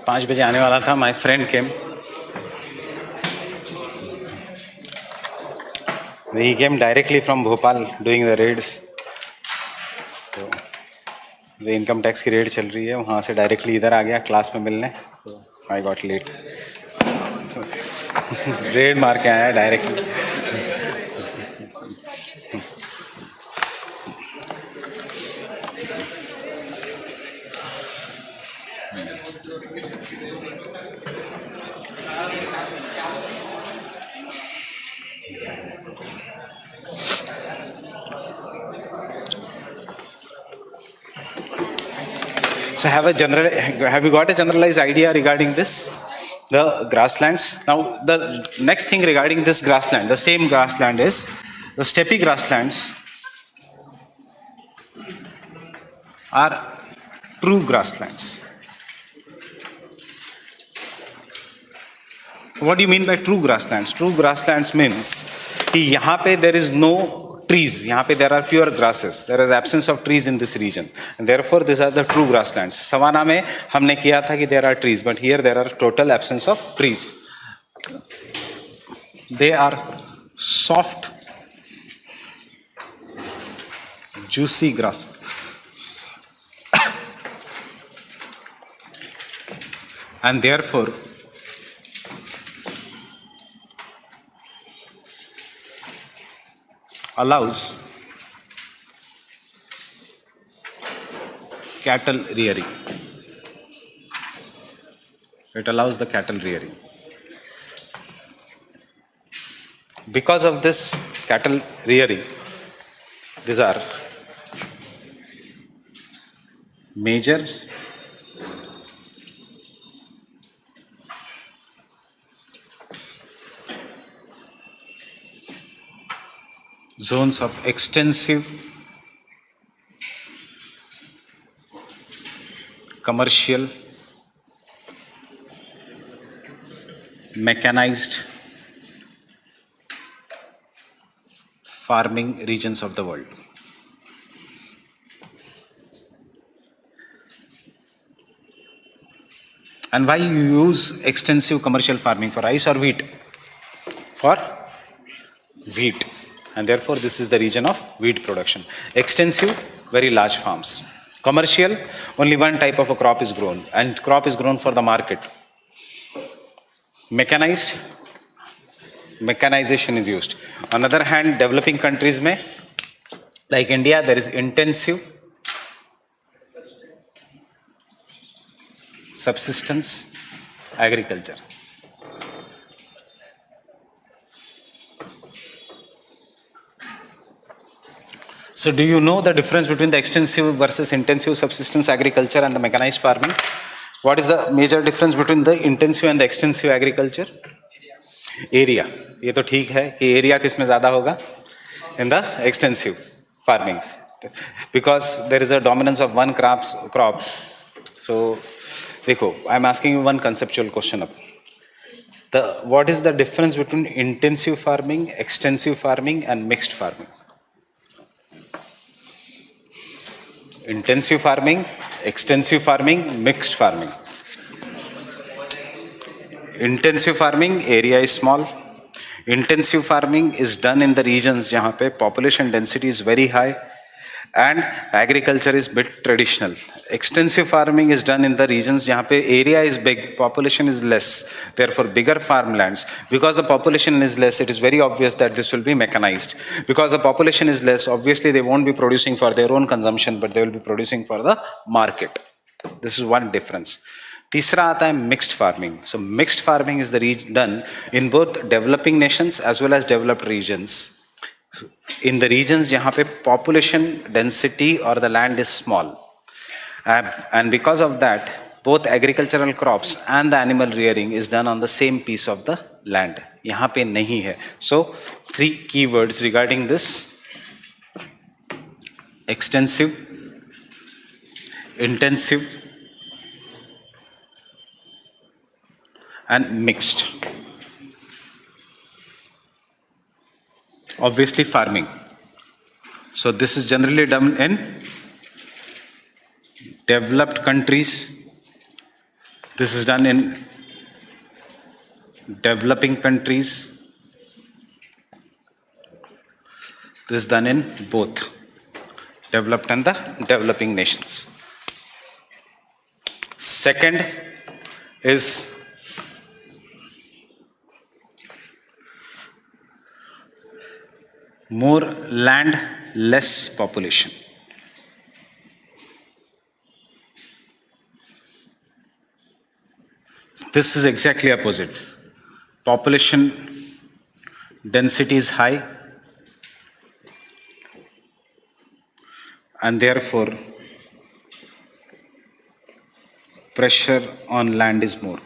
5 बजे आने वाला था. My friend came. He came directly from Bhopal doing the raids. तो जो इनकम टैक्स की रेड चल रही है वहाँ से डायरेक्टली इधर आ गया क्लास में मिलने. तो आई गॉट लेट. रेड मार के आया directly. So have you got a generalized idea regarding this, the grasslands? Now the next thing regarding this grassland, the same grassland is the steppe grasslands are true grasslands. What do you mean by true grasslands? True grasslands means कि यहाँ पे there is no trees. यहाँ पे there are pure grasses. There is absence of trees in this region, and therefore these are the true grasslands. Savannah में हमने किया था कि there are trees, but here there are total absence of trees. They are soft, juicy grass. And therefore allows cattle rearing. It allows the cattle rearing. Because of this cattle rearing, these are major zones of extensive commercial mechanized farming regions of the world. And why you use extensive commercial farming, for rice or wheat? For wheat. And therefore this is the region of wheat production. Extensive, very large farms. Commercial, only one type of a crop is grown, and crop is grown for the market. Mechanized, mechanization is used. On the other hand, developing countries mein, like India, there is intensive subsistence agriculture. So do you know the difference between the extensive versus intensive subsistence agriculture and the mechanized farming? What is the major difference between the intensive and the extensive agriculture? Area. ये तो ठीक है कि area किस में ज़्यादा होगा? In the extensive farmings. Because there is a dominance of one crop. So, देखो, I am asking you one conceptual question up. What is the difference between intensive farming, extensive farming and mixed farming? Intensive farming, extensive farming, mixed farming. Intensive farming, area is small. Intensive farming is done in the regions जहाँ पे population density is very high and agriculture is bit traditional. Extensive farming is done in the regions जहाँ पे area is big, population is less, therefore bigger farmlands. Because the population is less, it is very obvious that this will be mechanized. Because the population is less, obviously they won't be producing for their own consumption, but they will be producing for the market. This is one difference. तीसरा आता है mixed farming. So mixed farming is done in both developing nations as well as developed regions. In the regions जहाँ पे population density or the land is small, and because of that, both agricultural crops and the animal rearing is done on the same piece of the land. यहाँ पे नहीं है. So 3 keywords regarding this: extensive, intensive, and mixed. Obviously farming. So this is generally done in developed countries, This is done in developing countries. This is done in both developed and the developing nations. Second is more land, less population. This is exactly opposite. Population density is high, and therefore pressure on land is more.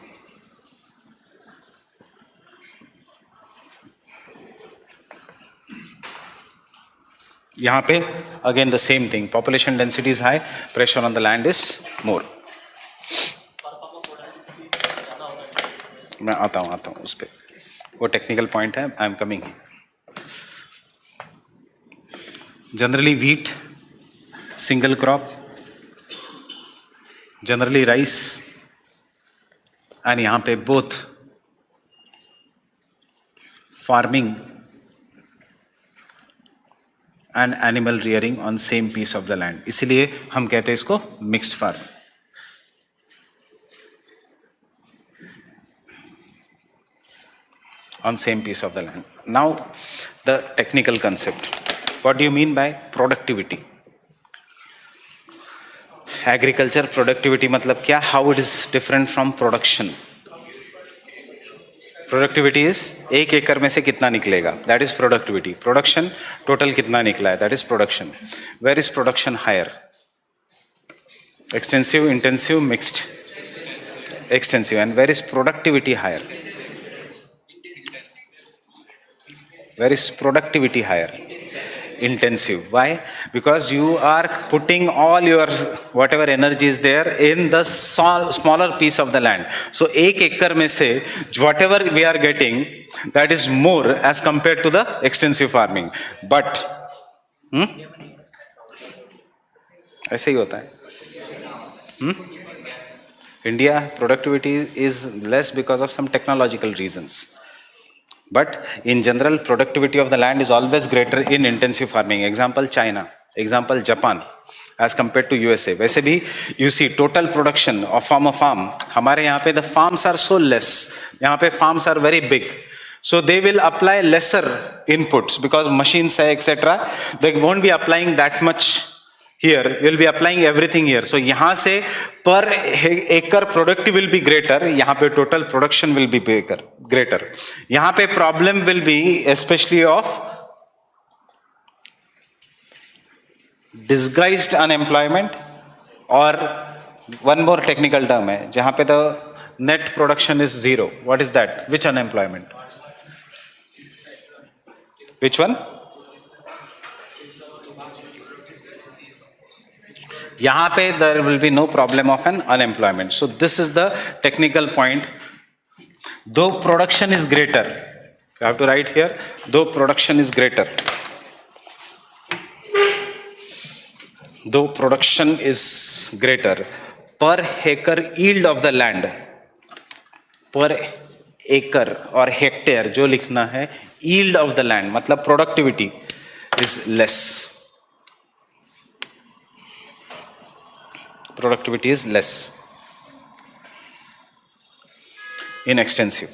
यहाँ पे again the same thing, population density is high, pressure on the land is more. मैं आता हूँ उस पे, वो technical point है, I am coming. Generally wheat, single crop, generally rice, and यहाँ पे both farming and animal rearing on same piece of the land. इसीलिए हम कहते हैं इसको mixed farming. On same piece of the land. Now the technical concept. What do you mean by productivity? Agriculture productivity मतलब क्या? How it is different from production? Productivity is एक एकड़ में से कितना निकलेगा? That is productivity. Production total कितना निकला है? That is production. Where is production higher? Extensive, intensive, mixed. Extensive. And where is productivity higher? Where is productivity higher? Intensive. Why? Because you are putting all your whatever energy is there in the smaller piece of the land. So एक एकड़ में से whatever we are getting, that is more as compared to the extensive farming. But ऐसे ही होता है. India productivity is less because of some technological reasons. But in general, productivity of the land is always greater in intensive farming. Example China, example Japan, as compared to USA. वैसे भी you see total production of farm, हमारे यहाँ पे the farms are so less. यहाँ पे farms are very big. So they will apply lesser inputs because machines है etc. They won't be applying that much here. You will be applying everything here. So यहाँ से per acre productive will be greater. यहाँ पे total production will be greater. यहाँ पे problem will be especially of disguised unemployment or one more technical term है जहाँ पे the net production is zero. What is that? Which unemployment? Which one? यहाँ पे there will be no problem of an unemployment. So this is the technical point. Though production is greater, you have to write here, though production is greater. Though production is greater, per acre yield of the land, per acre or hectare जो लिखना है, yield of the land मतलब productivity is less. Productivity is less in extensive.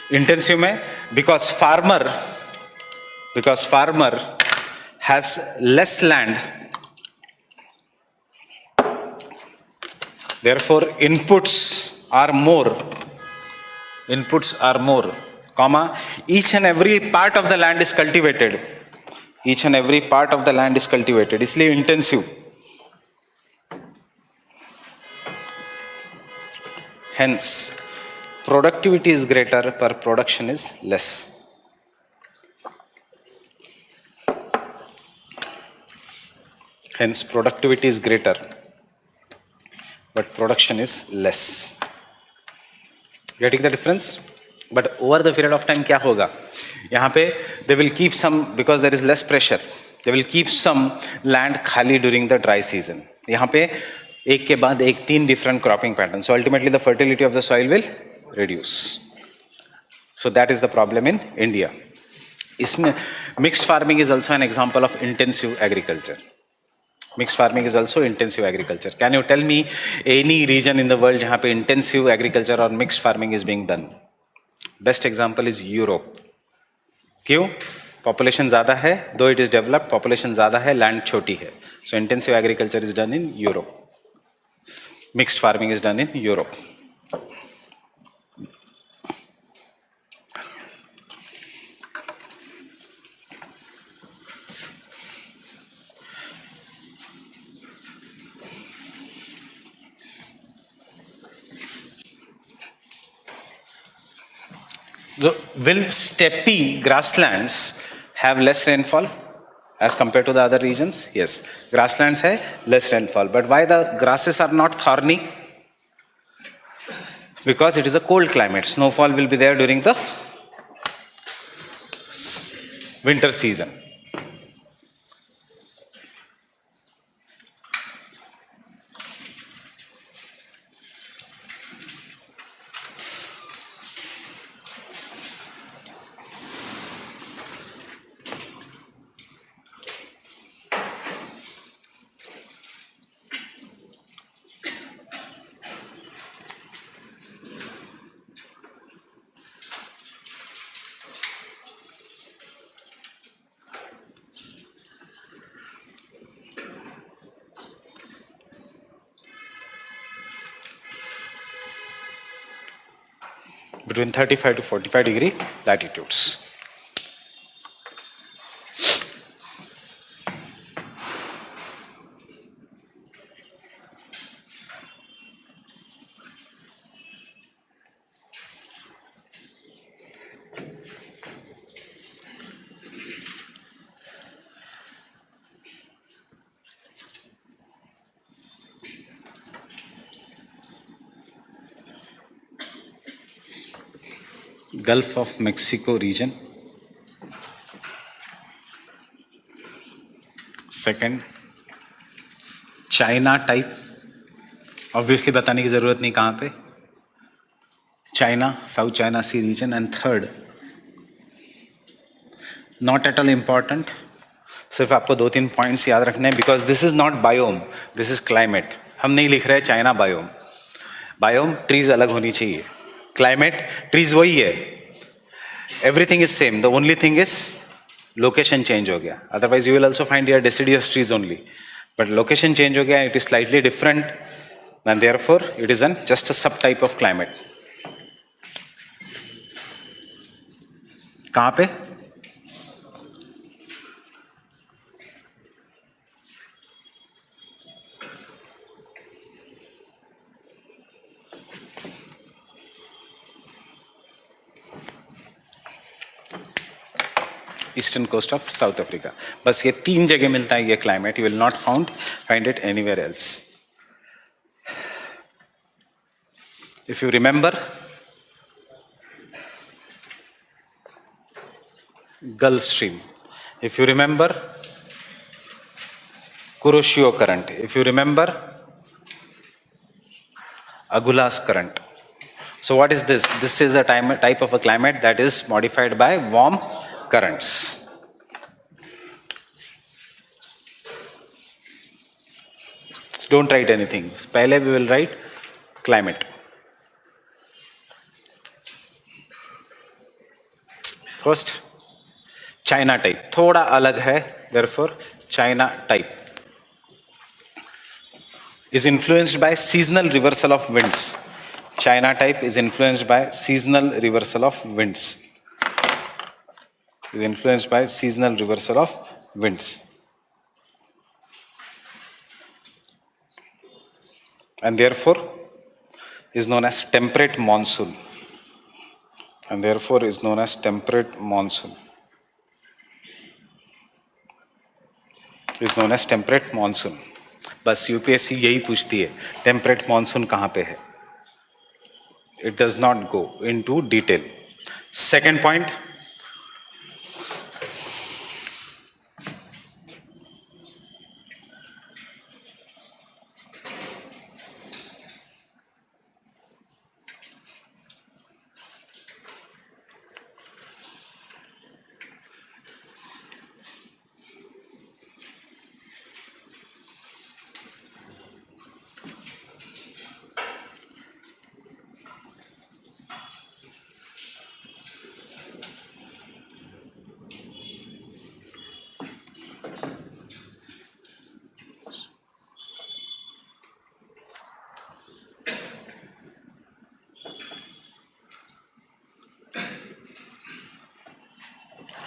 Intensive में because farmer has less land, therefore inputs are more, comma, each and every part of the land is cultivated. इसलिए intensive. Hence, productivity is greater, per production is less. Hence, productivity is greater, but production is less. Getting the difference? But over the period of time, क्या होगा? यहाँ पे they will keep some, because there is less pressure, they will keep some land खाली during the dry season. यहाँ पे एक के बाद एक 3 different cropping patterns. So ultimately the fertility of the soil will reduce. So that is the problem in India. इसमें mixed farming is also an example of intensive agriculture. Mixed farming is also intensive agriculture. Can you tell me any region in the world जहाँ पे intensive agriculture or mixed farming is being done? Best example is Europe. क्यों? Population ज़्यादा है, though it is developed, population ज़्यादा है, land छोटी है. So intensive agriculture is done in Europe. Mixed farming is done in Europe. So will steppe grasslands have less rainfall as compared to the other regions? Yes, grasslands have less rainfall. But why the grasses are not thorny? Because it is a cold climate. Snowfall will be there during the winter season. Between 35 to 45 degree latitudes. Gulf of Mexico region. Second, China type. Obviously बताने की जरूरत नहीं कहाँ पे. China, South China Sea region. And third, not at all important. सिर्फ आपको 2-3 points याद रखने हैं, because this is not biome, this is climate. हम नहीं लिख रहे चाइना बायोम. बायोम ट्रीज अलग होनी चाहिए. क्लाइमेट ट्रीज वही है. Everything is same. The only thing is location change हो गया. Otherwise you will also find your deciduous trees only. But location change हो गया. It is slightly different and therefore it is an just a sub type of climate. कहाँ पे? Eastern coast of South Africa. बस ये 3 जगह मिलता है ये क्लाइमेट. You will not find it anywhere else. If you remember gulf stream, if you remember Kuroshio current, if you remember Agulhas current. So what is this? This is a type of a climate that is modified by warm currents. So don't write anything. पहले we will write climate. First, China type. थोड़ा अलग है, therefore China type is influenced by seasonal reversal of winds. China type is influenced by seasonal reversal of winds. Is influenced by seasonal reversal of winds. And therefore is known as temperate monsoon. And therefore is known as temperate monsoon. Is known as temperate monsoon. बस UPSC यही पूछती है, temperate monsoon कहाँ पे है. It does not go into detail. Second point,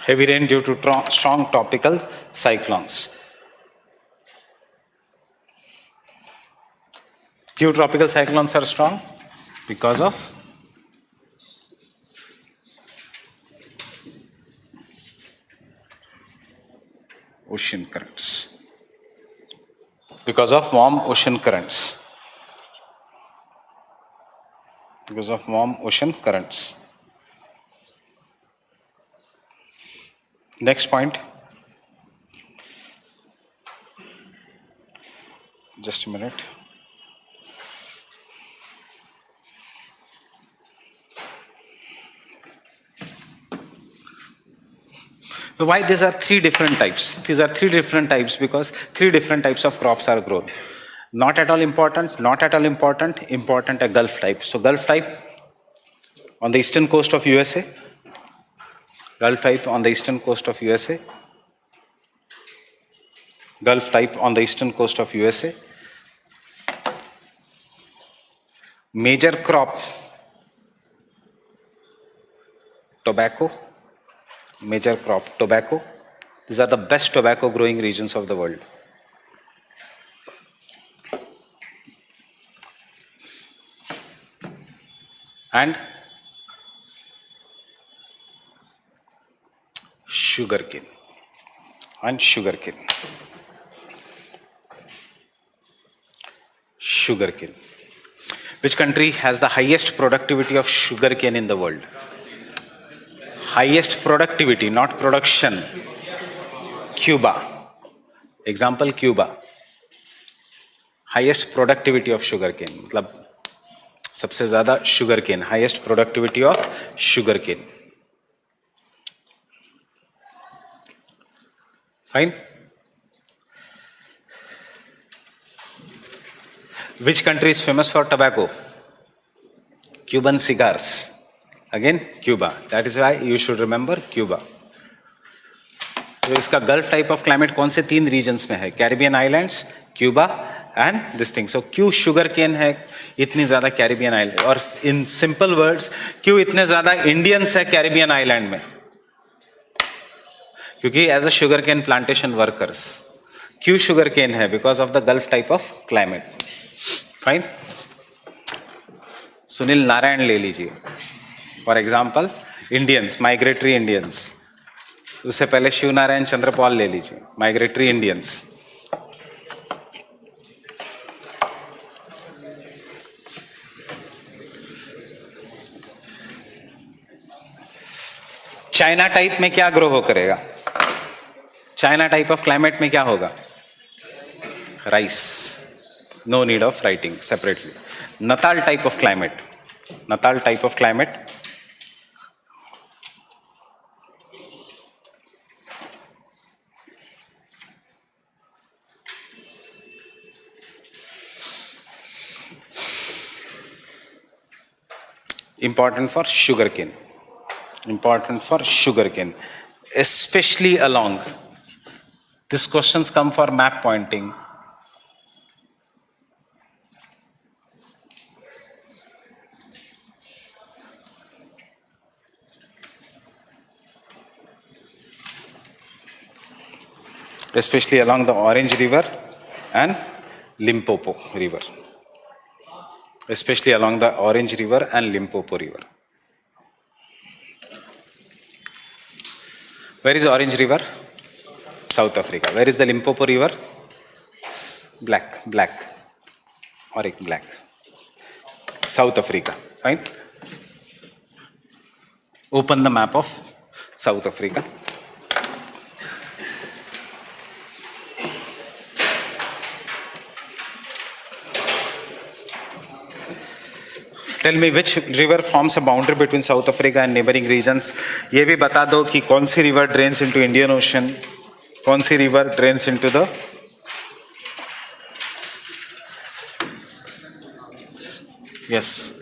Heavy rain due to strong tropical cyclones. Few tropical cyclones are strong because of ocean currents. Because of warm ocean currents. Because of warm ocean currents. Next point. Just a minute. Why these are three different types? These are three different types because three different types of crops are grown. Not at all important, not at all important, important a Gulf type. So Gulf type on the eastern coast of USA. Gulf type on the eastern coast of USA. Gulf type on the eastern coast of USA. Major crop, tobacco. Major crop, tobacco. These are the best tobacco growing regions of the world. And sugarcane. And sugarcane. Sugarcane. Which country has the highest productivity of sugarcane in the world? Highest productivity, not production. Cuba. Example, Cuba. Highest productivity of sugarcane. मतलब सबसे ज़्यादा sugarcane. Highest productivity of sugarcane. Fine. Which country is famous for tobacco? Cuban cigars. Again, Cuba. That is why you should remember Cuba. तो इसका gulf type of climate कौन से तीन regions में है? Caribbean islands, Cuba and this thing. So क्यों sugar cane है इतनी ज्यादा कैरिबियन आइलैंड? और इन सिंपल वर्ड्स, क्यों इतने ज्यादा इंडियंस है कैरिबियन आइलैंड में? क्योंकि as a sugar cane plantation workers. क्यों शुगर केन है? Because of the gulf type of climate. Fine. Sunil Narayan ले लीजिए for example. Indians, migratory Indians. उससे पहले शिव नारायण चंद्रपाल ले लीजिए, माइग्रेटरी इंडियंस. चाइना टाइप में क्या ग्रो हो करेगा? चाइना टाइप ऑफ क्लाइमेट में क्या होगा? Rice. No need of writing separately. Natal type of climate. Natal type of climate. Important for sugarcane. Important for sugarcane. Especially along. These questions come for map pointing. Especially along the Orange River and Limpopo River. Especially along the Orange River and Limpopo River. Where is Orange River? South Africa. Where is the Limpopo River? Black. Orange, black. South Africa. Fine. Open the map of South Africa. Tell me which river forms a boundary between South Africa and neighboring regions. ये भी बता दो कि कौन सी river drains into Indian Ocean, कौन सी river drains into the yes.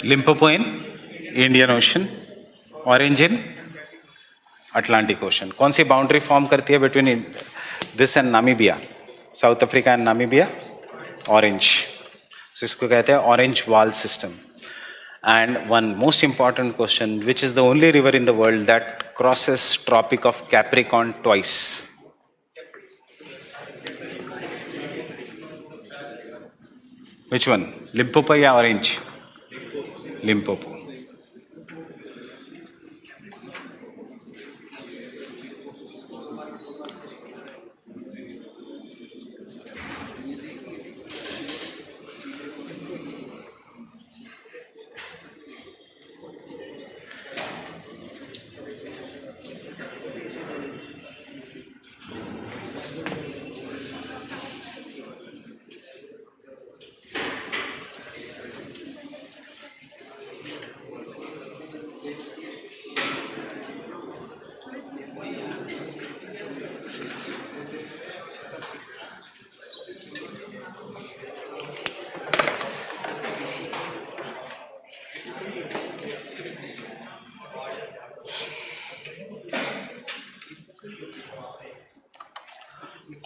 Limpopo in Indian Ocean, Orange in Atlantic Ocean. कौन सी boundary form करती है between this and Namibia, south Africa and Namibia? Orange. So इसको कहते हैं ऑरेंज वाल system. And one most important question, which is the only river in the world that crosses Tropic of Capricorn twice? Which one? Limpopo या Orange? Limpopo.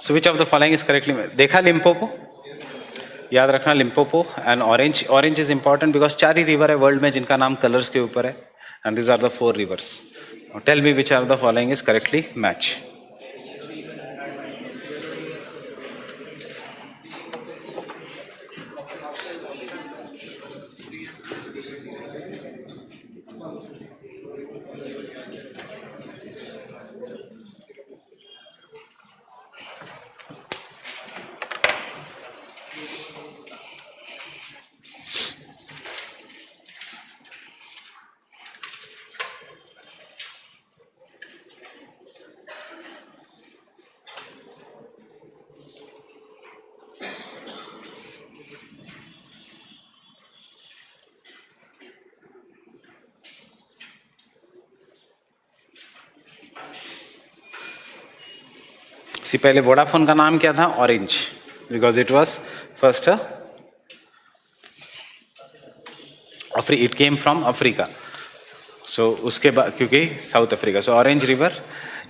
So which of the following is correctly? देखा Limpopo? याद रखना Limpopo and orange. Orange is important because 4 ही river है world में जिनका नाम colours के ऊपर है, and this are the 4 rivers. Tell me which are the following is correctly match. See पहले वोडाफोन का नाम क्या था? Orange, because it was first it came from Africa. So उसके बाद क्योंकि South Africa, so orange river.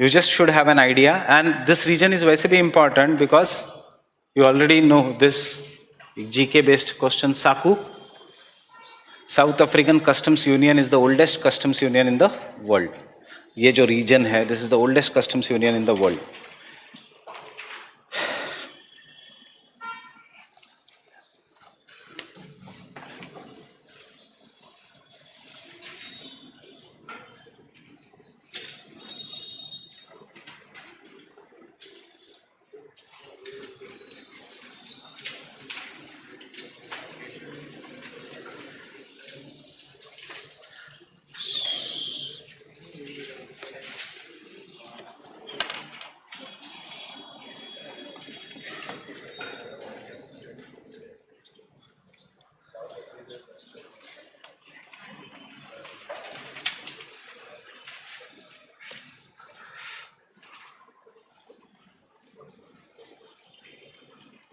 You just should have an idea, and this region is वैसे भी important because you already know this GK based question. SACU, South African customs union is the oldest customs union in the world. ये जो region है, this is the oldest customs union in the world.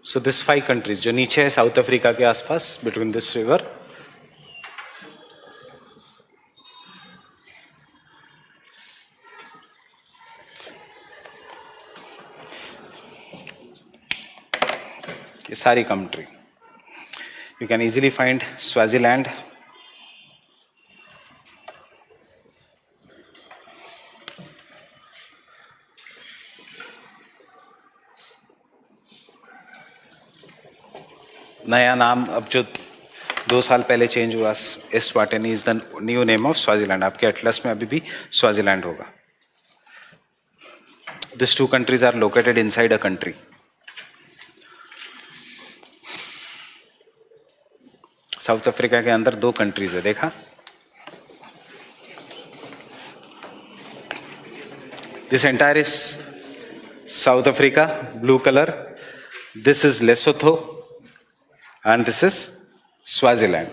So this 5 countries जो नीचे है south Africa के आसपास, between this river, ये सारी country. You can easily find Swaziland, नया नाम अब जो 2 साल पहले चेंज हुआ, Eswatini is the new name of Swaziland. आपके एटलस में अभी भी स्वाजीलैंड होगा. This 2 countries are located inside a country. South Africa के अंदर 2 कंट्रीज है, देखा? This entire is South Africa, blue colour. This is Lesotho and this is Swaziland.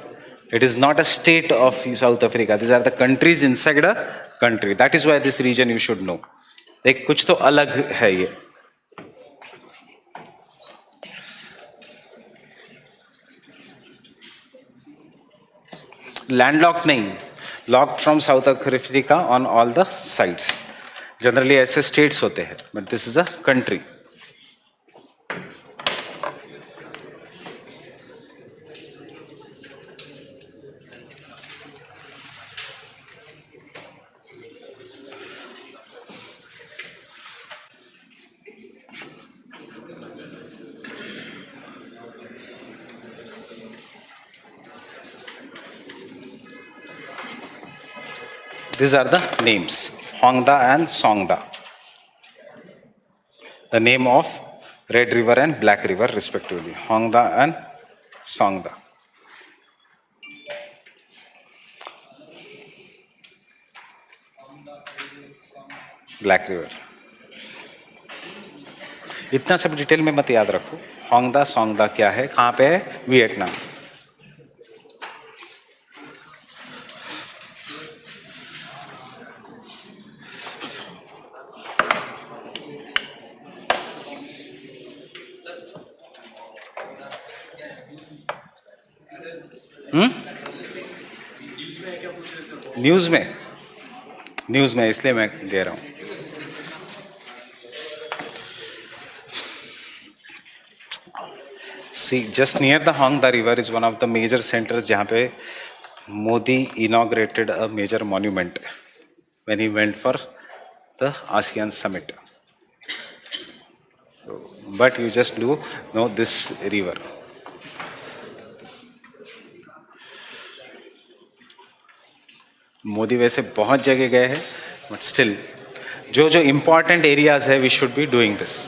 It is not a state of South Africa. These are the countries inside a country. That is why this region you should know. एक कुछ तो अलग है ये. Landlocked नहीं, locked from south Africa on all the sides. Generally ऐसे states होते हैं, but this is a country. These are the names, Hongda and Songda. The name of Red River and Black River respectively. Hongda and Songda. Black River. इतना सब detail में मत याद रखो. होंगदा सोंगदा क्या है, कहाँ पे है, वियतनाम. न्यूज में इसलिए मैं दे रहा हूं. See, just near the Hongda River is one of the major centers जहाँ पे Modi inaugurated a major monument when he went for the ASEAN summit. So, but you just do know this river. Modi वैसे बहुत जगह गए हैं, but still जो जो important areas है we should be doing this.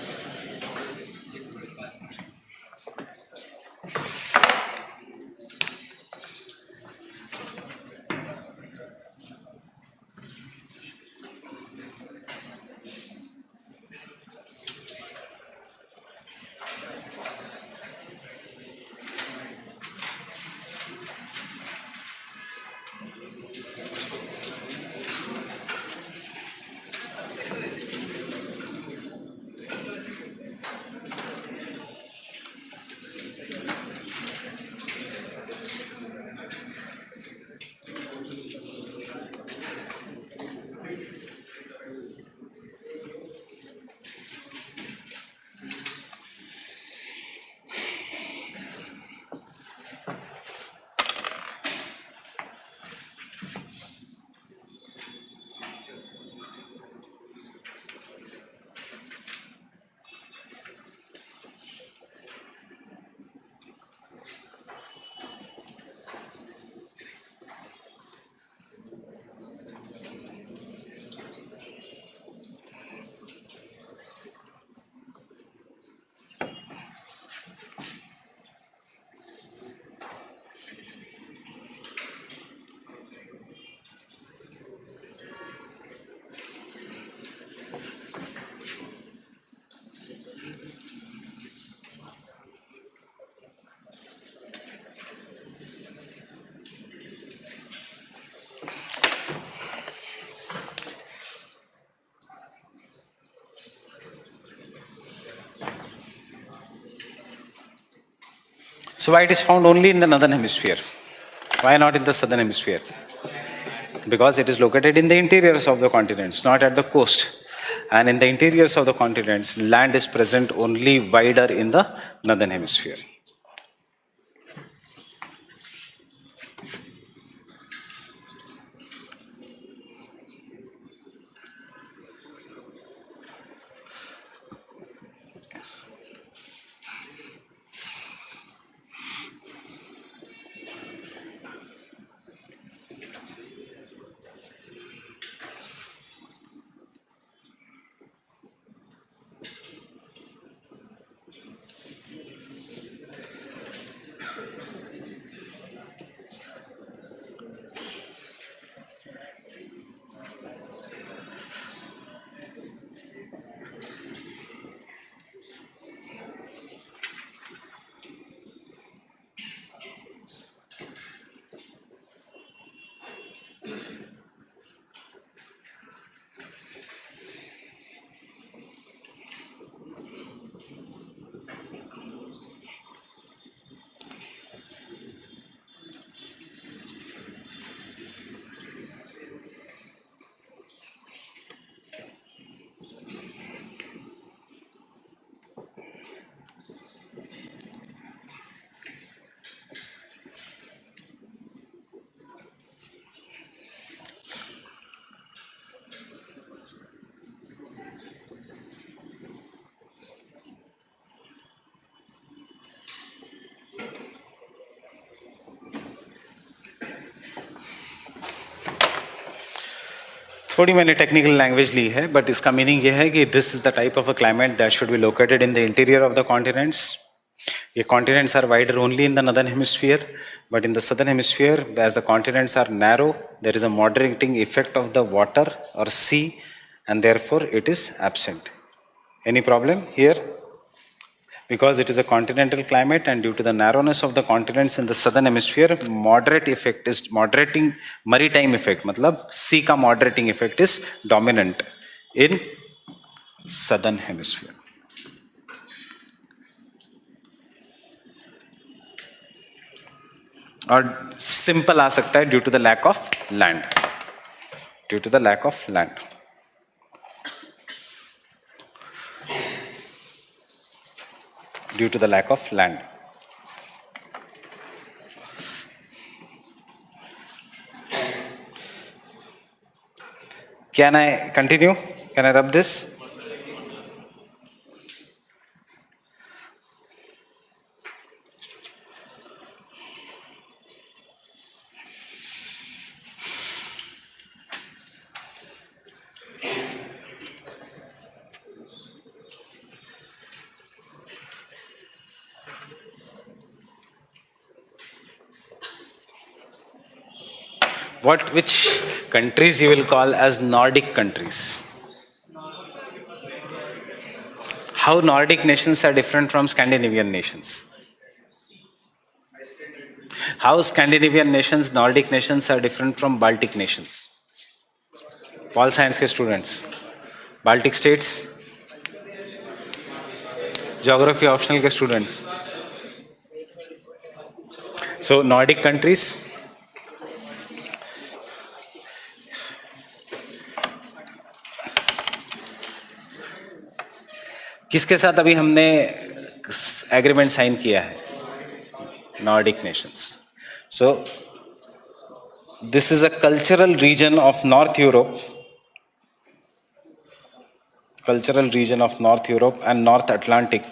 So why it is found only in the northern hemisphere? Why not in the southern hemisphere? Because it is located in the interiors of the continents, not at the coast. And in the interiors of the continents, land is present only wider in the northern hemisphere. थोड़ी मैंने technical language ली है, but इसका meaning ये है कि this is the type of a climate that should be located in the interior of the continents. The continents are wider only in the northern hemisphere, but in the southern hemisphere, as the continents are narrow, there is a moderating effect of the water or sea, and therefore it is absent. Any problem here? Because it is a continental climate, and due to the narrowness of the continents in the southern hemisphere, moderate effect is moderating maritime effect. मतलब sea का moderating effect is dominant in southern hemisphere. और simple आ सकता है due to the lack of land. Due to the lack of land. Due to the lack of land. Can I continue? Can I rub this? Which countries you will call as Nordic countries? How Nordic nations are different from Scandinavian nations? How Scandinavian nations, Nordic nations are different from Baltic nations? Pol science के students. Baltic states, geography optional के students. So Nordic countries. किसके साथ अभी हमने agreement sign किया है? Nordic nations. So this is a cultural region of North Europe, cultural region of North Europe and North Atlantic,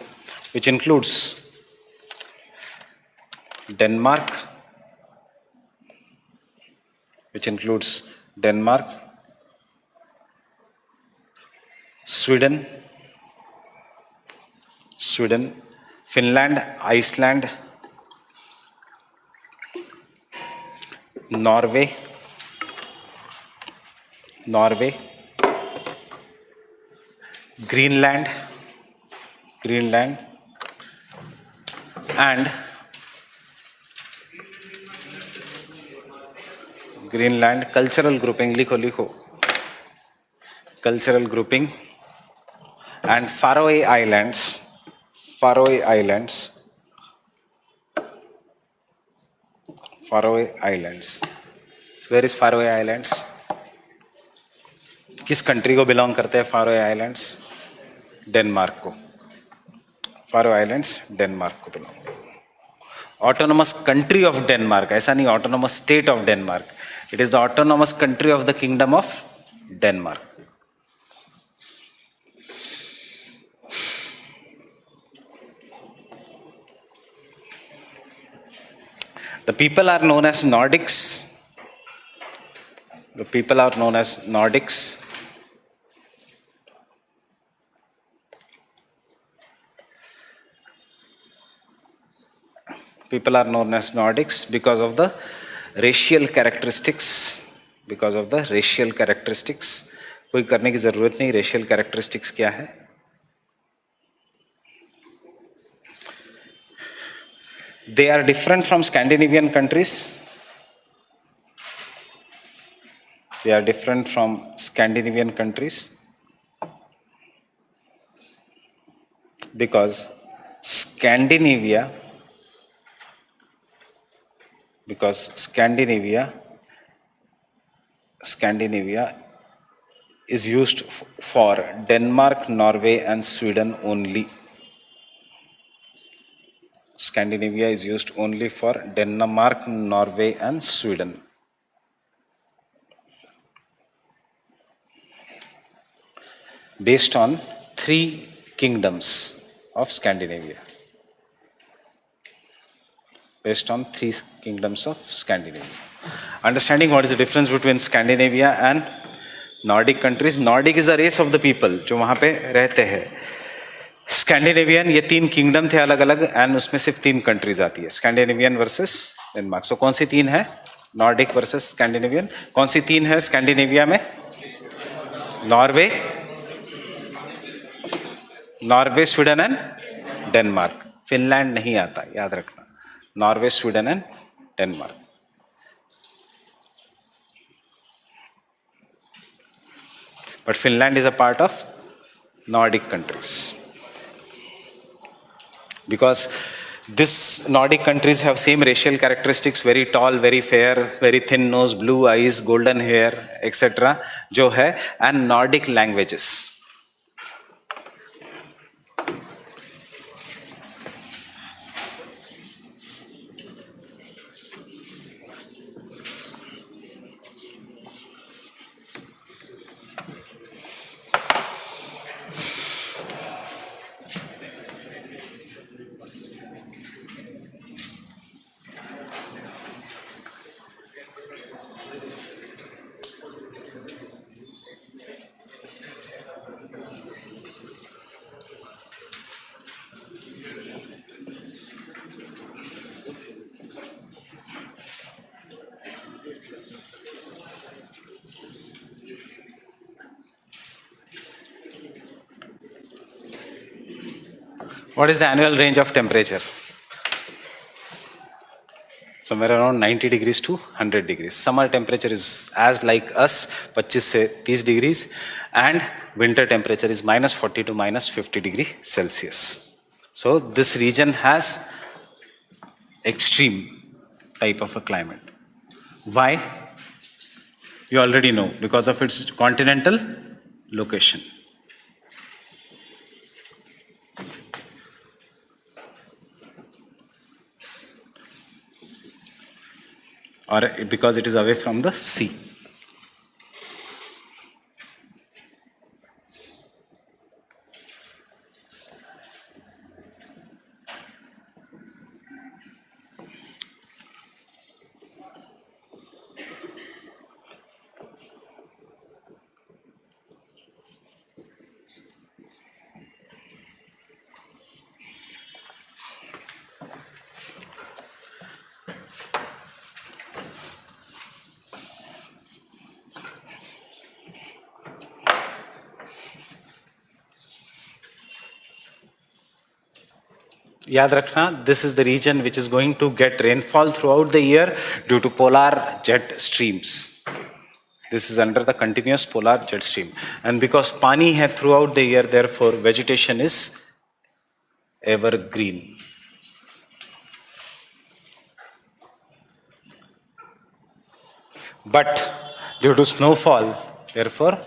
which includes Denmark, Sweden, Finland, Iceland, Norway, Greenland, and Greenland cultural grouping, लिखो cultural grouping, and Faroe Islands. Where is Faroe Islands? किस country को belong करते हैं Faroe Islands? Denmark को. Faroe Islands Denmark को belong. Autonomous country of Denmark, ऐसा नहीं autonomous state of Denmark. It is the autonomous country of the kingdom of Denmark. The people are known as Nordics. People are known as Nordics because of the racial characteristics. कोई करने की जरूरत नहीं. racial characteristics क्या है? They are different from Scandinavian countries. Because Scandinavia is used for Denmark, Norway, and Sweden only. Scandinavia is used only for Denmark, Norway, and Sweden. Based on 3 kingdoms of Scandinavia. Understanding what is the difference between Scandinavia and Nordic countries, Nordic is a race of the people जो वहां पे रहते हैं. Scandinavian, ये 3 kingdom थे अलग अलग, and उसमें सिर्फ 3 कंट्रीज आती है, स्कैंडिनेवियन वर्सेस डेनमार्क. सो कौन सी 3 है? Nordic versus Scandinavian. कौन सी 3 है स्कैंडिनेविया में? Norway, Norway, Sweden and Denmark. Finland नहीं आता, याद रखना. Norway, Sweden and Denmark. But Finland is a part of Nordic countries. Because this Nordic countries have same racial characteristics, very tall, very fair, very thin nose, blue eyes, golden hair, etc. जो है, and Nordic languages. What is the annual range of temperature? Somewhere around 90 degrees to 100 degrees. Summer temperature is as like us, 25 से 30 degrees, and winter temperature is -40 to -50 degree Celsius. So this region has extreme type of a climate. Why? You already know, because of its continental location. Or because it is away from the sea. याद रखना, this is the region which is going to get rainfall throughout the year due to polar jet streams. This is under the continuous polar jet stream, and because pani hai throughout the year, therefore vegetation is evergreen. But due to snowfall, therefore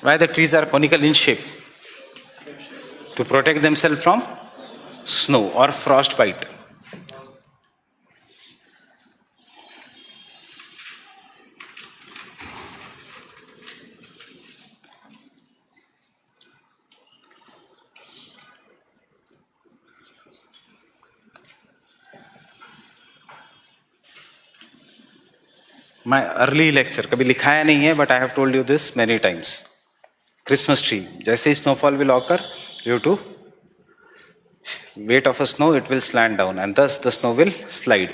why the trees are conical in shape? To protect themselves from snow or frostbite. My early lecture, कभी लिखाया नहीं है, but I have told you this many times. Christmas tree, जैसे ही snowfall will occur, due to weight of a snow, it will slant down, and thus the snow will slide.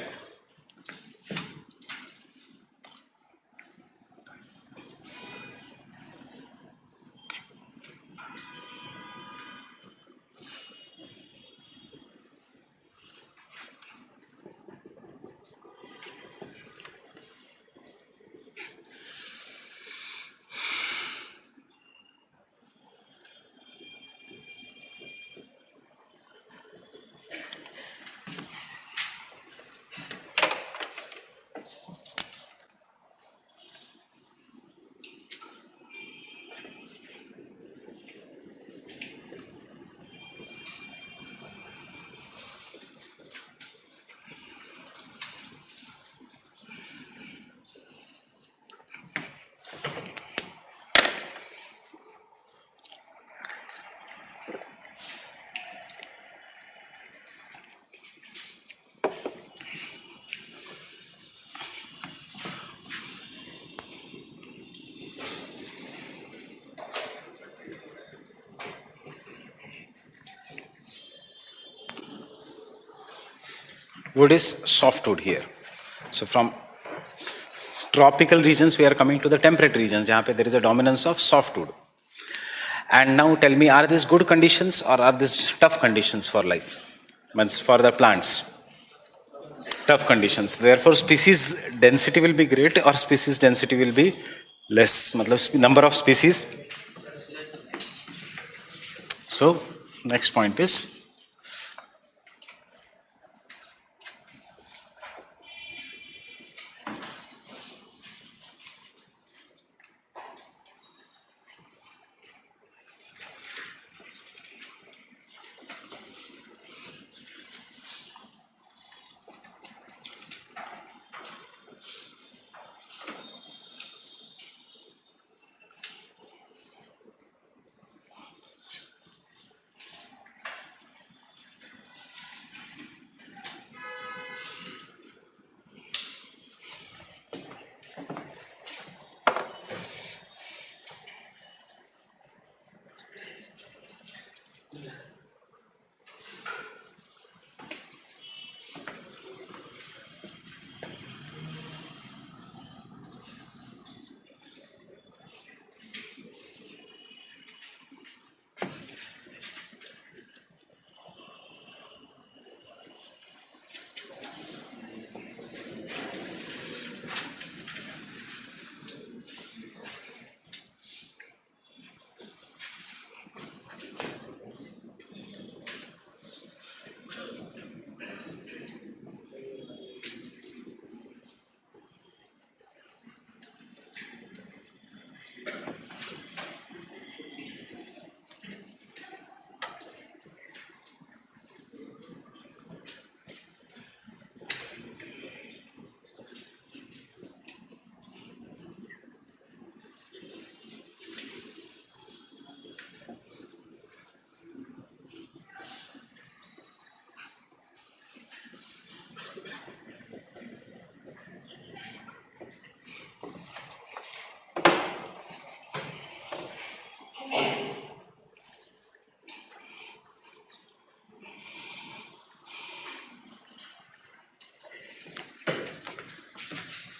wood is softwood here. So from tropical regions we are coming to the temperate regions जहाँ पे there is a dominance of softwood. And now tell me, are these good conditions or are these tough conditions for life? Means for the plants. Tough conditions. Therefore species density will be great or species density will be less. मतलब number of species. So next point is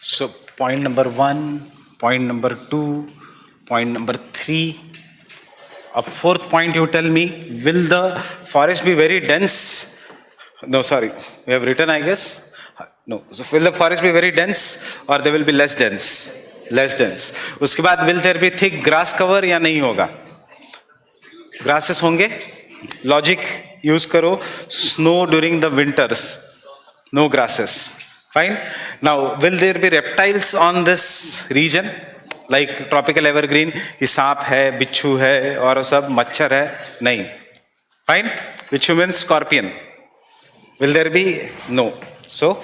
so point number 1, point number 2, point number 3. A fourth point you tell me, will the forest be very dense? No, sorry, we have written I guess. No, so will the forest be very dense or they will be less dense? Less dense. उसके बाद will there be thick grass cover या नहीं होगा? Grasses होंगे? Logic use करो. Snow during the winters. No grasses. Fine. Now, will there be reptiles on this region? Like tropical evergreen, कि सांप है, बिच्छू है और सब मच्छर है? नहीं. Fine. Biच्छू means scorpion. Will there be? No. So,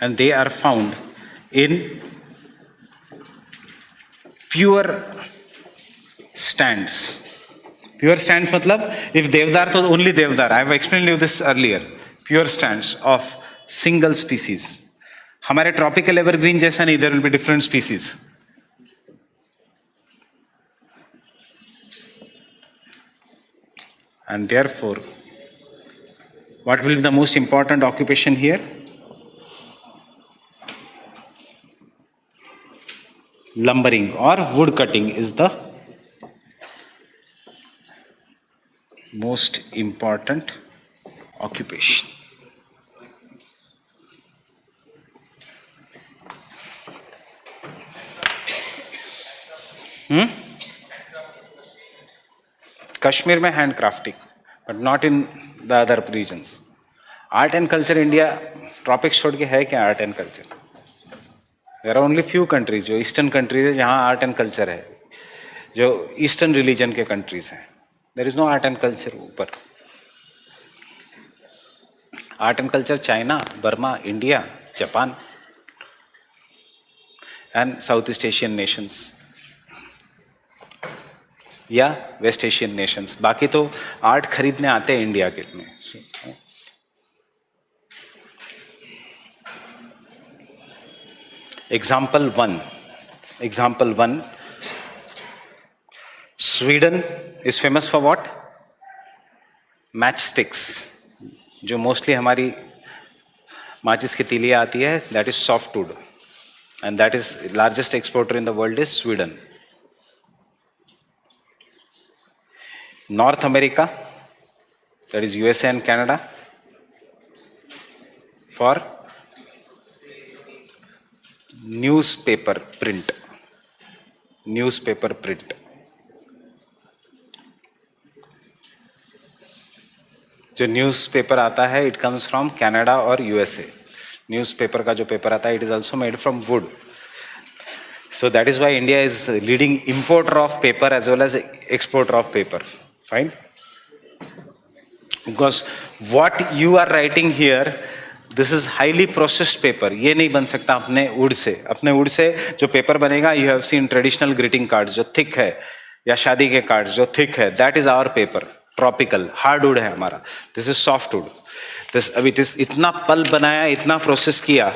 and they are found in pure stands. Pure stands matlab, if devdar to only devdar. I have explained you this earlier. Pure stands of single species. हमारे tropical evergreen जैसा नहीं, there will be different species. And therefore, what will be the most important occupation here? Lumbering or wood cutting is the most important occupation. Kashmir mein handcrafting, but not in the other regions. Art and culture India, tropics छोड़ के है क्या art and culture? There are only few countries, जो eastern countries है जहाँ art and culture है, जो eastern religion के कंट्रीज हैं. There is no art and culture ऊपर. Art and culture, China, Burma, India, Japan, and Southeast Asian nations. या waste Asian Nations. बाकी तो आर्ट खरीदने आते हैं इंडिया के में. Example one, Sweden is famous for what? Match sticks. जो मोस्टली हमारी माचिस की तीलियां आती है, that is softwood, and that is largest exporter in the world is Sweden. North America, that is USA and Canada, for newspaper print. जो newspaper आता है, it comes from Canada और यूएसए. न्यूज़पेपर का जो पेपर आता है, it is also made from would. So that is why India is leading importer of paper as well as exporter of paper. Fine? Because what you are writing here, this is highly processed paper. ये नहीं बन सकता अपने would say. अपने would say जो paper बनेगा, you have seen traditional greeting cards जो thick है, या शादी के कार्ड्स जो thick है, that is our paper. Tropical, hardwood है हमारा. This is softwood. This अभी इतना पल्प बनाया, इतना प्रोसेस किया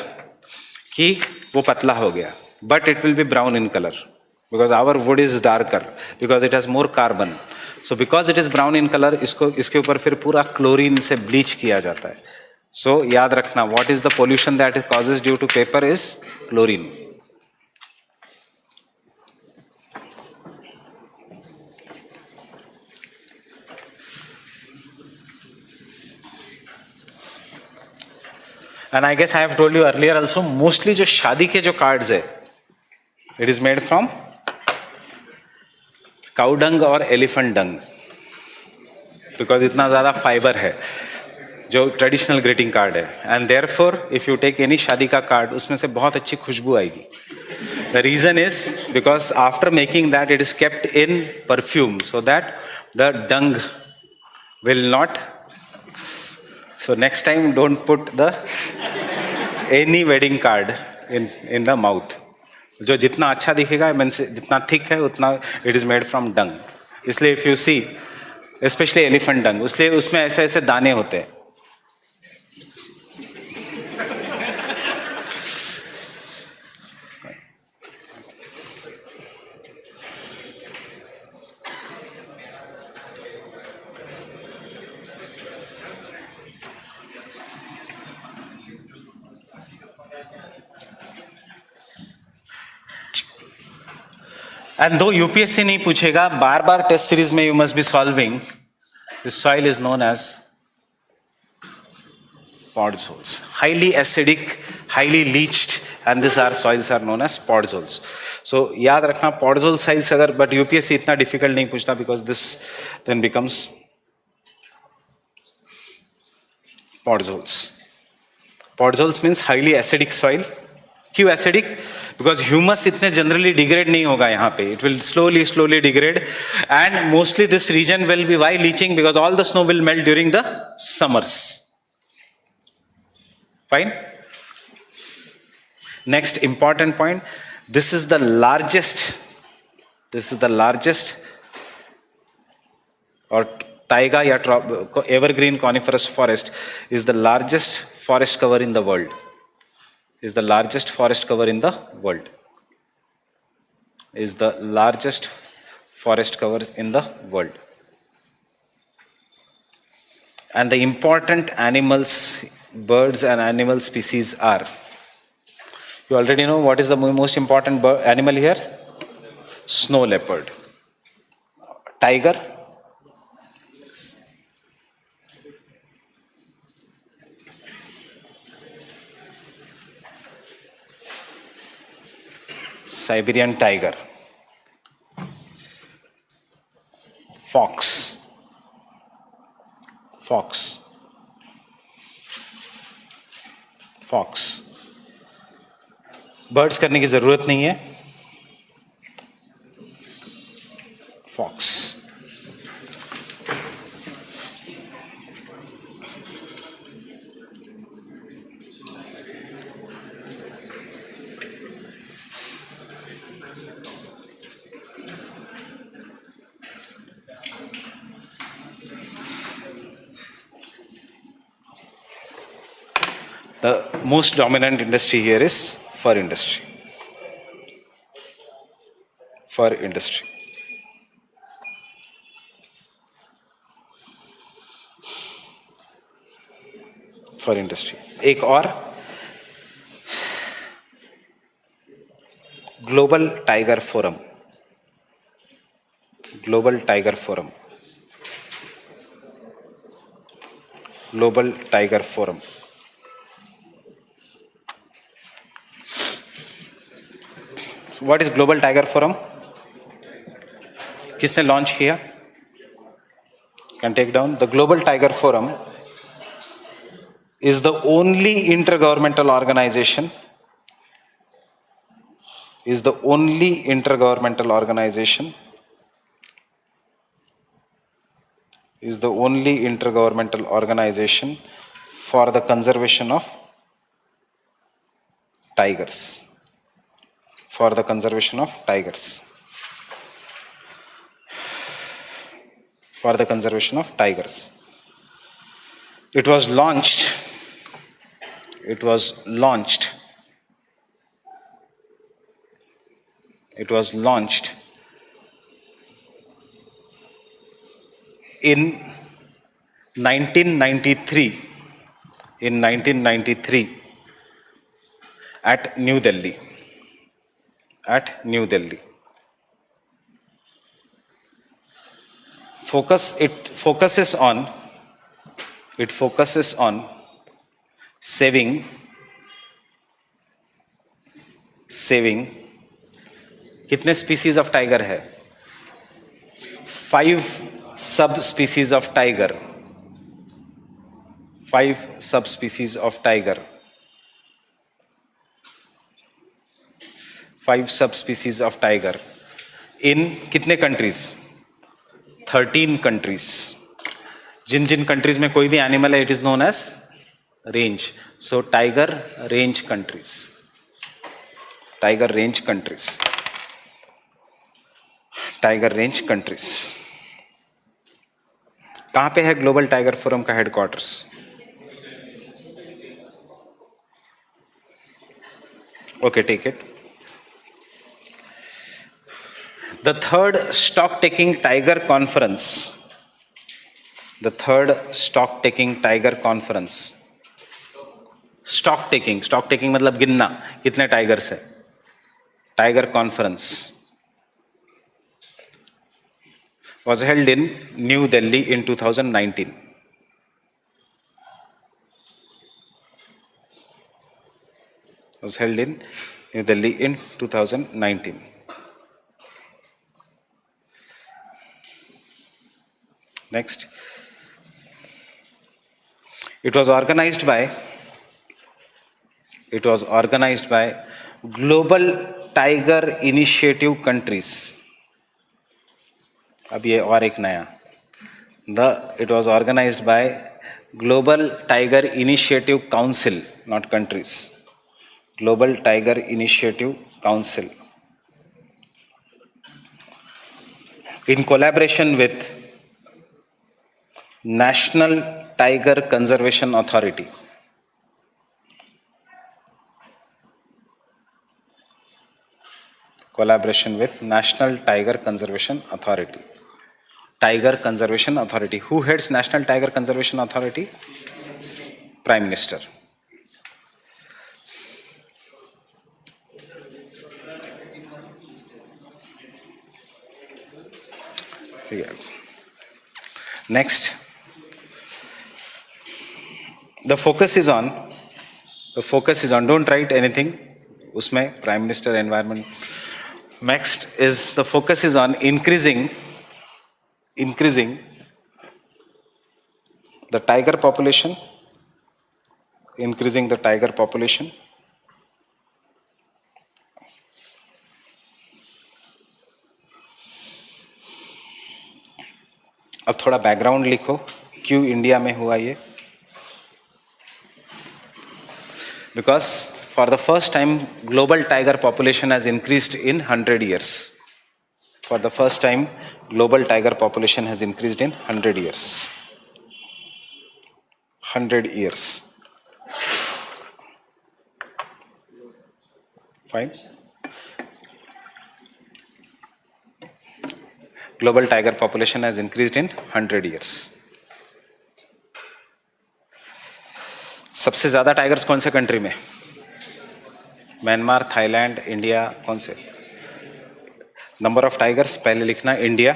कि वो पतला हो गया. But it will be brown in color because our wood is darker because it has more carbon. So because it is brown in color, इसके ऊपर फिर पूरा क्लोरीन से ब्लीच किया जाता है. So याद रखना, what is the pollution that it causes due to paper is chlorine. And I guess I have told you earlier also, mostly जो शादी के जो कार्ड्स है, it is made from cow dung और elephant dung, because इतना ज़्यादा fibre है जो ट्रेडिशनल ग्रीटिंग कार्ड है. And therefore if you take any शादी का कार्ड, उसमें से बहुत अच्छी खुशबू आएगी. The reason is because after making that it is kept in perfume so that the dung will not. So next time don't put the any wedding card in the mouth. जो जितना अच्छा दिखेगा, जितना थिक है, उतना it is made from dung. इसलिए if you C specially elephant डंग, उसलिए उसमें ऐसे ऐसे दाने होते हैं. एंड दो यूपीएससी नहीं पूछेगा, बार बार टेस्ट सीरीज में you must be solving. This soil is known as podzols. Highly acidic, highly leached, and this are soils are known as podzols. So याद रखना पॉडजोल सॉइल्स अगर, बट यूपीएससी इतना डिफिकल्ट नहीं पूछता because this then becomes podzols. Podzols means highly acidic soil. क्यों acidic? Because humus इतने generally degrade नहीं होगा यहाँ पे. It will slowly degrade, and mostly this region will be why leaching because all the snow will melt during the summers. Fine. Next important point, this is the largest और taiga या evergreen coniferous forest is the largest forest cover in the world. Is the largest forest cover in the world. Is the largest forest covers in the world. And the important animals, birds and animal species are. You already know what is the most important animal here? Snow leopard. Tiger. Siberian tiger. Fox. Birds करने की जरूरत नहीं है. Fox. The most dominant industry here is fur industry. Fur industry. Fur industry. एक और Global tiger Forum. Global tiger Forum. Global tiger Forum. What is global tiger Forum? किसने launch किया? Can take down. The Global tiger Forum is the only intergovernmental organization is the only intergovernmental organization is the only intergovernmental organization for the conservation of tigers. For the conservation of tigers. For the conservation of tigers. It was launched in 1993 at New Delhi. It focuses on saving कितने species of tiger है? 5 sub species of tiger. 5 sub species of tiger. 5 sub species of tiger in कितने countries? 13 countries. जिन countries में कोई भी animal है, it is known as range. So tiger range countries. Tiger range countries. Tiger range countries. कहां पे है global tiger forum का headquarters? Okay, take it. The third stock taking tiger conference. The third stock taking tiger conference. Stock taking मतलब गिनना कितने tigers है. Tiger conference was held in New Delhi in 2019. Was held in New Delhi in 2019. Next. It was organized by Global Tiger Initiative countries. अब ये और एक नया. It was organized by Global Tiger Initiative Council, not countries. Global Tiger Initiative Council. In collaboration with National Tiger Conservation Authority. Collaboration with National Tiger Conservation Authority. Tiger Conservation Authority. Who heads National Tiger Conservation Authority? Prime Minister. Next. The focus is on, don't write anything. Usme Prime Minister, Environment. Next is the focus is on increasing the tiger population. Increasing the tiger population. अब थोड़ा background लिखो, क्यों India में हुआ ये? Because for the first time, global tiger population has increased in 100 years. For the first time, global tiger population has increased in 100 years. 100 years. Fine. Global tiger population has increased in 100 years. सबसे ज्यादा tigers कौन से country में? Myanmar, Thailand, India, कौन से? Number of tigers पहले लिखना, India,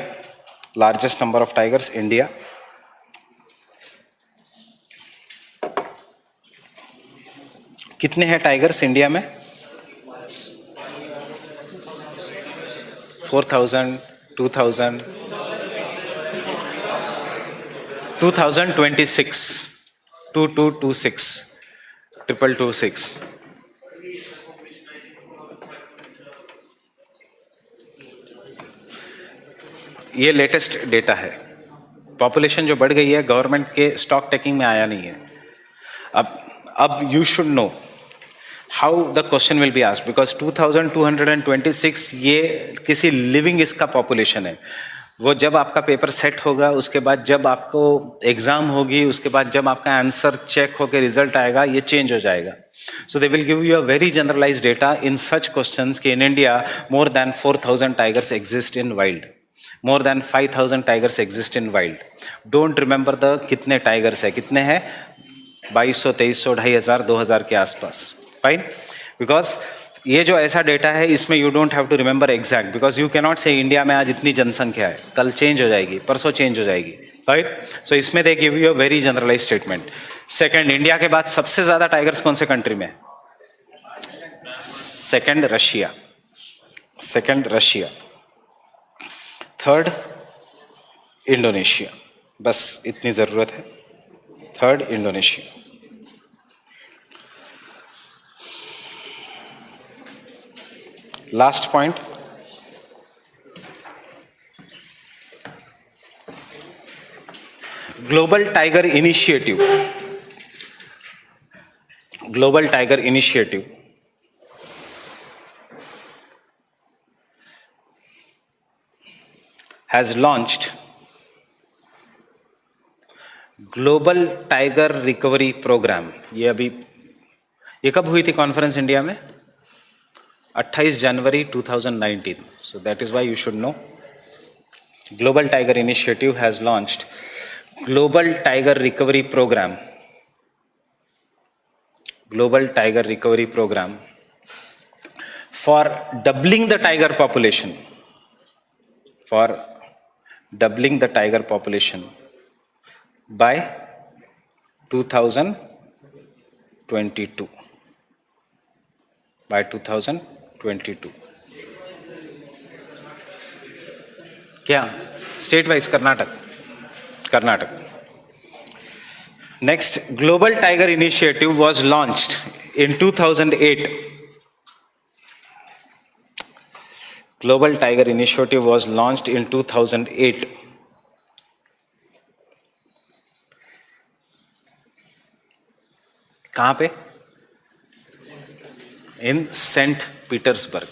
largest number of tigers India. कितने हैं टाइगर्स इंडिया में? 4000, 2000, 2026, 2226, 2226. ये लेटेस्ट डेटा है. पॉपुलेशन जो बढ़ गई है गवर्नमेंट के स्टॉक टेकिंग में आया नहीं है. अब you should know how the question will be asked, because 2226 ये किसी लिविंग इसका पॉपुलेशन है. वो जब आपका पेपर सेट होगा, उसके बाद जब आपको एग्जाम होगी, उसके बाद जब आपका आंसर चेक होकर रिजल्ट आएगा, ये चेंज हो जाएगा. So they will give you a very generalized data in such questions कि in India more than 4000 tigers exist in wild, more than 5000 tigers exist in wild. Don't remember the कितने tigers है, कितने हैं? 2200, 2300, 2500, 2000 के आसपास. Fine? Because ये जो ऐसा डेटा है इसमें you don't have to remember exact, because you cannot say India में आज इतनी जनसंख्या है, कल चेंज हो जाएगी, परसों चेंज हो जाएगी. Right? So इसमें they give you a very generalized statement. Second, India के बाद सबसे ज्यादा टाइगर्स कौन से कंट्री में? Second Russia. Second Russia. Third Indonesia. बस इतनी जरूरत है. Third Indonesia. Last point, global tiger initiative. Global Tiger Initiative has launched Global Tiger Recovery Program. ये कब हुई थी कॉन्फ्रेंस इंडिया में? 28 जनवरी 2019. So that is why you should know. Global Tiger Initiative has launched Global Tiger Recovery Program. Global Tiger Recovery Program for doubling the tiger population. For doubling the tiger population by 2022. By 2022. क्या? State wise Karnataka. Karnataka. Next, Global Tiger Initiative was launched in 2008. Global Tiger Initiative was launched in 2008. कहाँ पे? In St. Petersburg.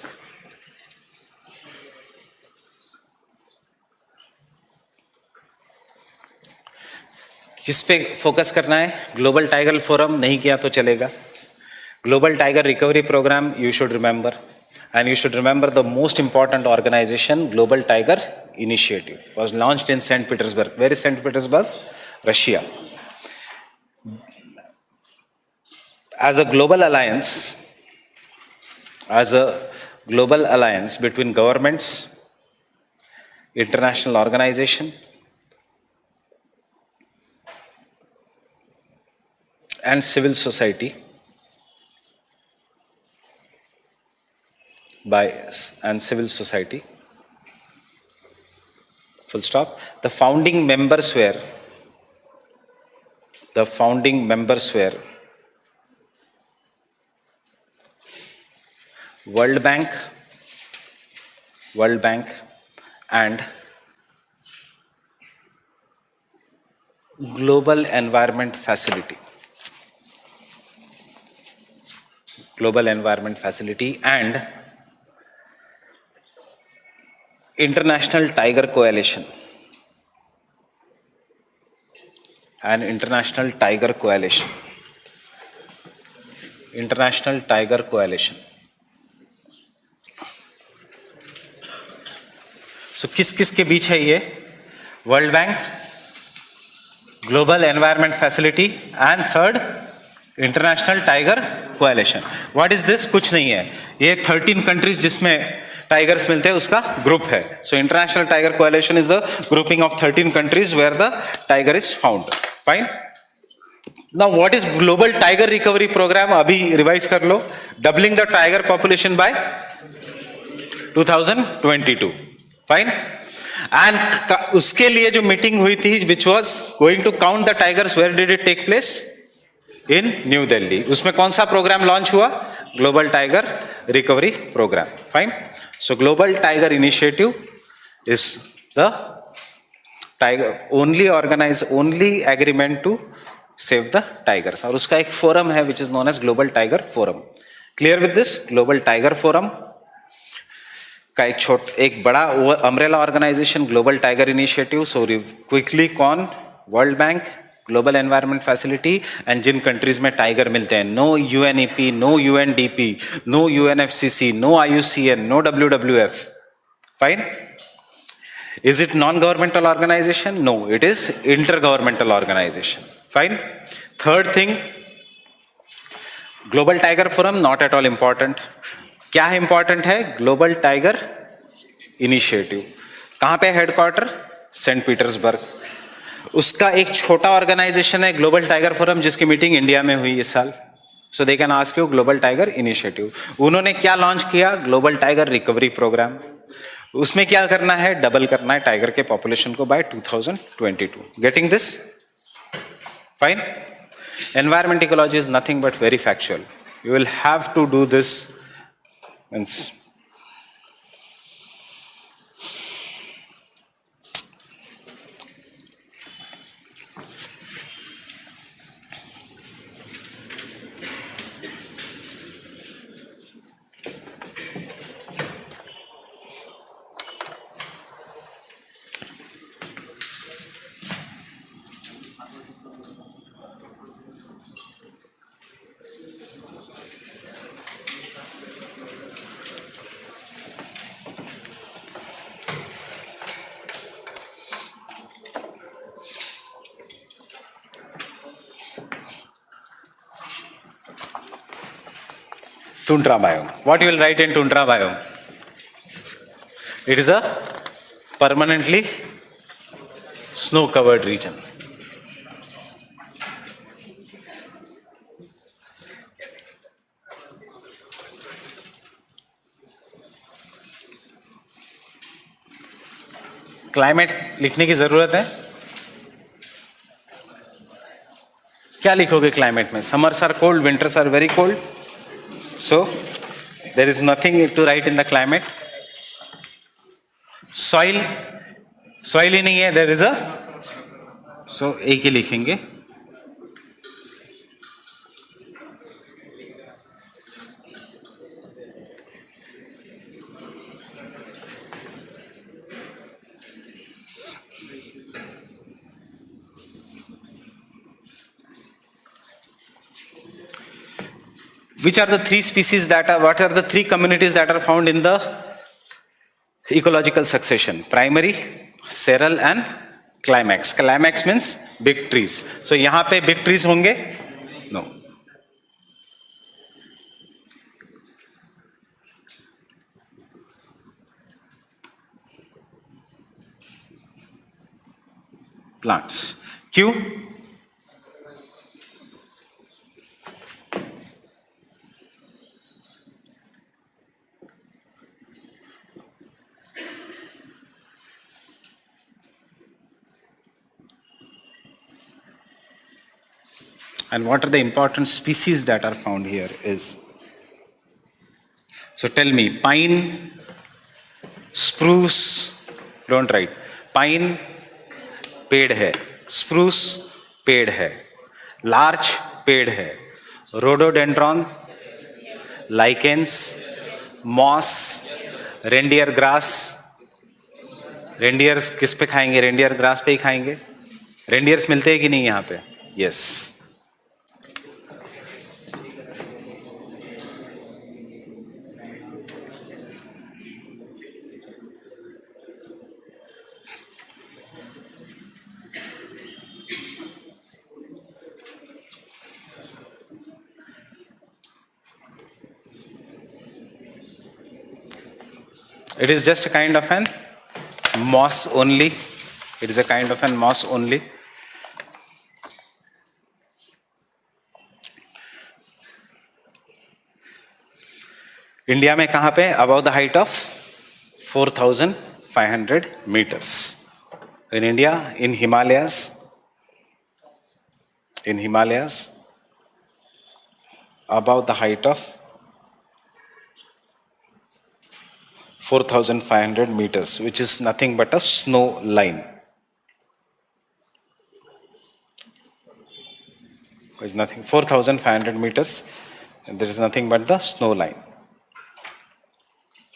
किस पे focus करना है? Global tiger forum नहीं किया तो चलेगा. Global tiger recovery Program you should remember, and you should remember the most important organisation. Global tiger Initiative was launched in Saint Petersburg. Where is Saint Petersburg? Russia. As a global alliance between governments, international organization, and civil society, full stop. The founding members were World Bank and Global Environment Facility. And International Tiger Coalition. International Tiger Coalition. सो किस किस के बीच है ये? World Bank, global environment facility and third international tiger coalition. What is this? कुछ नहीं है, ये 13 countries जिसमें टाइगर्स मिलते हैं उसका ग्रुप है. So international tiger coalition is the grouping of 13 countries where the tiger is found. Fine. Now what is global tiger recovery programme? अभी रिवाइज कर लो. Doubling the tiger population by 2022. Fine. And उसके लिए जो meeting हुई थी which was going to count the tigers, where did it take place? In New Delhi. उसमें कौन सा प्रोग्राम लॉन्च हुआ? Global tiger recovery programme. Fine. So global tiger initiative is the tiger only agreement to save the tigers. और उसका एक forum है which is known as global tiger forum. Clear with this? Global tiger forum का एक बड़ा umbrella organisation global tiger initiative. So quickly कौन? World Bank, global environment facility and जिन countries में टाइगर मिलते हैं. No UNEP, no UNDP, no UNFCC, no IUCN, no WWF. Fine. Is it non governmental organisation? No, it is inter governmental organisation. Fine. Third thing, Global tiger Forum not at all important. क्या है important है? Global tiger Initiative. कहां पे headquarter? Saint Petersburg. उसका एक छोटा organisation है global tiger forum जिसकी मीटिंग इंडिया में हुई इस साल. So they can ask you global tiger initiative. उन्होंने क्या लॉन्च किया? Global tiger recovery programme. उसमें क्या करना है? डबल करना है टाइगर के पॉपुलेशन को by 2022. Getting this? Fine. Environment ecology is nothing but very factual. You will have to do this. Means tundra biome. What you will write in tundra biome? It is a permanently snow covered region. Climate लिखने की जरूरत है? क्या लिखोगे climate में? Summers are cold, winters are very cold. So there is nothing to write in the climate. Soil ही नहीं है. There is a, so एक ही लिखेंगे. Which are the three species that are, what are the three communities that are found in the ecological succession? Primary, seral and climax. Climax means big trees. So यहाँ पे big trees होंगे? No. Plants. Q? And what are the important species that are found here is, so tell me, pine, spruce, don't write. Pine पेड़ है, spruce पेड़ है, larch पेड़ है, rhododendron, lichens, moss, reindeer grass. Reindeers किस पे खाएंगे? रेंडियर ग्रास पे ही खाएंगे. रेंडियर्स मिलते हैं कि नहीं यहाँ पे? Yes. It is just a kind of an moss only. It is a kind of an moss only. India में कहाँ पे? About the height of 4,500 meters. In India, in Himalayas, above the height of 4,500 meters, which is nothing but a snow line. Is nothing, 4,500 meters, and there is nothing but the snow line.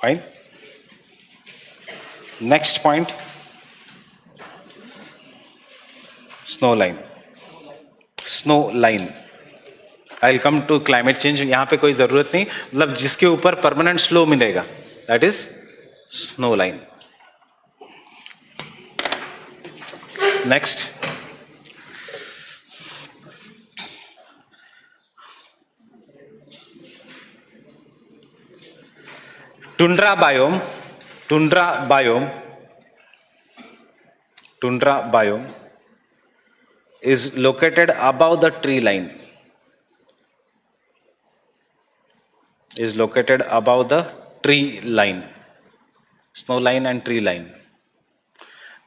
Fine. Next point, snow line. Snow line. I'll come to climate change. यहाँ पे कोई जरूरत नहीं, मतलब जिसके ऊपर permanent slow मिलेगा, that is snow line. Next, tundra biome. Tundra biome is located above the tree line. Is located above the tree line. Snow line and tree line.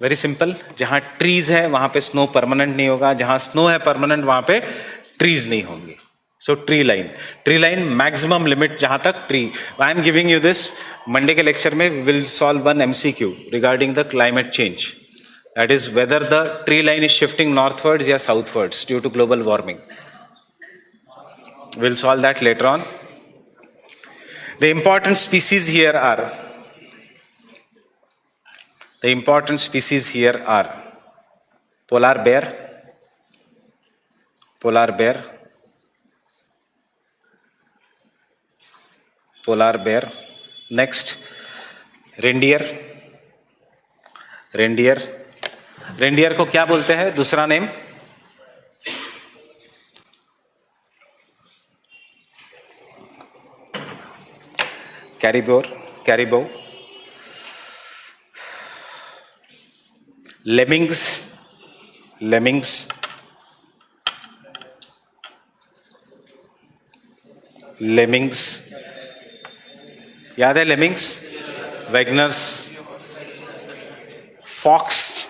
Very simple. जहाँ trees है वहाँ पे snow permanent नहीं होगा, जहाँ snow है permanent वहाँ पे trees नहीं होंगे. So tree line maximum limit जहाँ तक tree. I am giving you this. Monday के lecture में we will solve one MCQ regarding the climate change. That is whether the tree line is shifting northwards या southwards due to global warming. We'll solve that later on. The important species here are polar bear. Next, reindeer. Reindeer को क्या बोलते हैं दूसरा name? कैरिबो. Lemmings. याद है lemmings? वैगनर्स. Fox.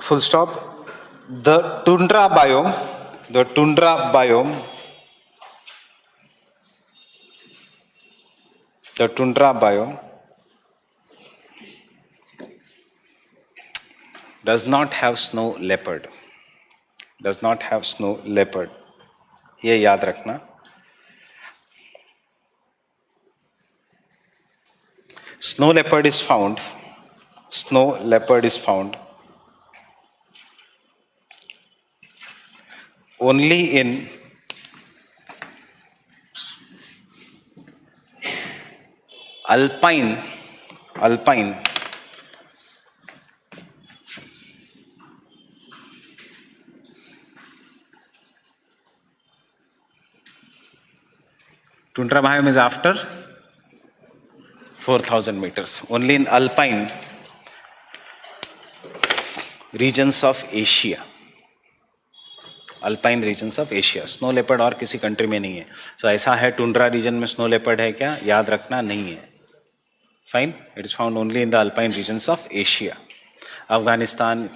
Full stop. The tundra biome does not have snow leopard. ये याद रखना. Snow leopard is found only in alpine tundra biome is after 4,000 meters. Only in alpine regions of Asia. Snow leopard और किसी country में नहीं है. So ऐसा है टुंड्रा रीजन में स्नो लेपर्ड है क्या? याद रखना नहीं है. Fine. It is found only in the alpine regions of Asia. Afghanistan,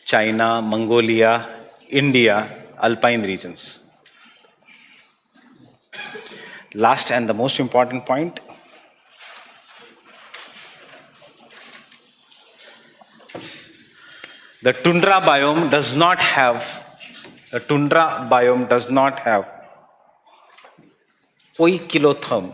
China, Mongolia, India, alpine regions. Last and the most important point. The tundra biome does not have poikilotherm.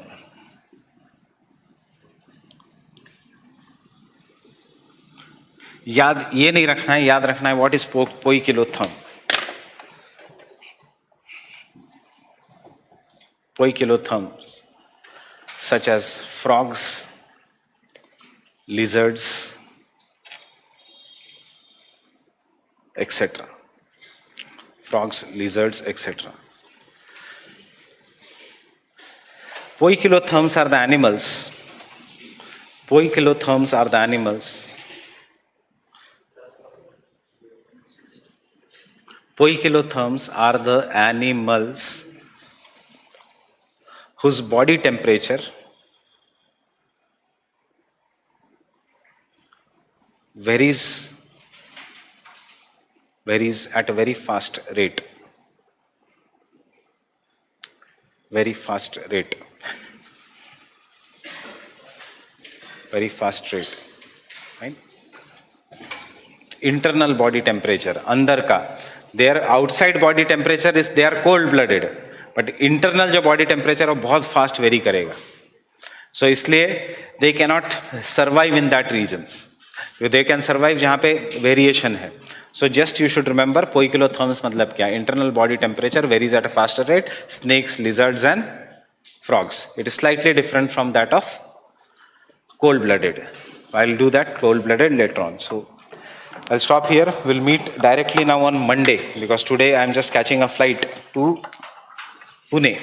याद ये नहीं रखना है, याद रखना है what is poikilotherm. Poikilotherms such as frogs, lizards, etc. frogs, lizards, etc. Poikilotherms are the animals. Poikilotherms are the animals. Poikilotherms are the animals whose body temperature varies at a very fast rate. Very fast rate. Very fast rate. Right? Internal body temperature, अंदर का. Their outside body temperature is they are cold-blooded, but internal जो body temperature वो बहुत fast vary करेगा. So इसलिए they cannot survive in that regions. They can survive जहाँ पे variation है. So just you should remember poikilotherms मतलब क्या? Internal body temperature varies at a faster rate. Snakes, lizards and frogs. It is slightly different from that of cold-blooded. I'll do that cold-blooded later on. So I'll stop here. We'll meet directly now on Monday because today I'm just catching a flight to Pune.